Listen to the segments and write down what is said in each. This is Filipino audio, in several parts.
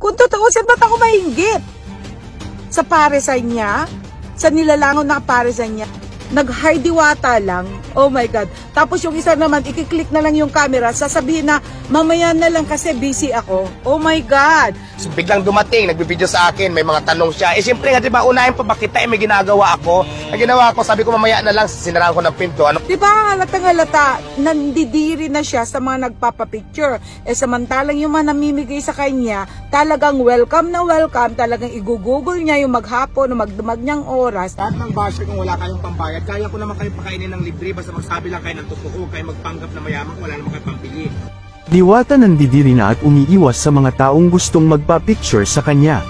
Kung tutuusin, ba't ako mainggit? Sa paresan niya, sa nilalangon na paresan niya, nag-high diwata lang. Oh my God. Tapos yung isa naman, ikiklik na lang yung camera, sasabihin na, mamaya na lang kasi busy ako. Oh my God. So, biglang dumating, nagbibideo sa akin, may mga tanong siya. Eh siyempre nga, diba, unahin pa ba kita, may ginagawa ako. Ang ginawa ko, sabi ko mamaya na lang, sinaraan ko ng pinto. Ano? Diba, halata, nandidiri na siya sa mga nagpapapicture. Eh samantalang yung mga namimigay sa kanya, talagang welcome na welcome, talagang igugugol niya yung maghapon o magdamag niyang oras. Lahat ng basher, kung wala kayong pambayad, kaya ko naman kayo pakainin ng libre, basta magsabi lang kayo ng totoo, kayo magpanggap na mayaman, wala naman kayo pambili. Diwata nandidiri na at umiiwas sa mga taong gustong magpa-picture sa kanya.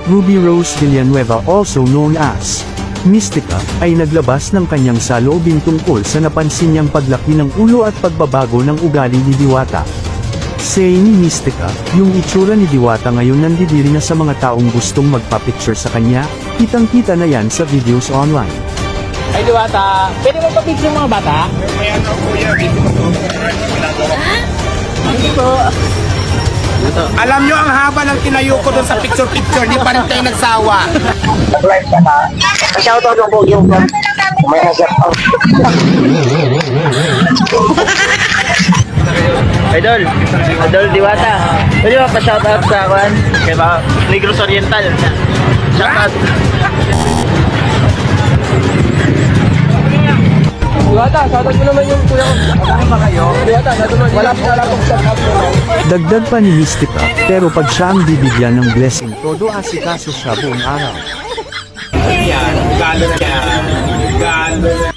Ruby Rose Villanueva, also known as Mystica, ay naglabas ng kanyang saloobin tungkol sa napansin niyang paglaki ng ulo at pagbabago ng ugali ni Diwata. Say ni Mystica, yung itsura ni Diwata ngayon nandidiri na sa mga taong gustong magpa-picture sa kanya, kitang-kita na yan sa videos online. Ay, Diwata, pwede mo pa-picture mga bata? May ano po yan, dito mo Alam nyo, ang haba ng tinayo ko doon sa picture-picture, di pa rin tayo nagsawa. Live ka na. Shoutout ng Bogyong ko. May shoutout. Idol Diwata. Pwede mo pa-shoutout sa akin? Kaya ba, Negros Oriental. Shoutout. Diwata, shoutout mo naman yung kuya ko. Ano ba kayo? Diwata, wala pong shoutout mo. Dagdag pa ni Mystica, pero pag siya ang bibigyan ng blessing, todo asikaso siya buong araw. Yan, galo na yan. Galo na.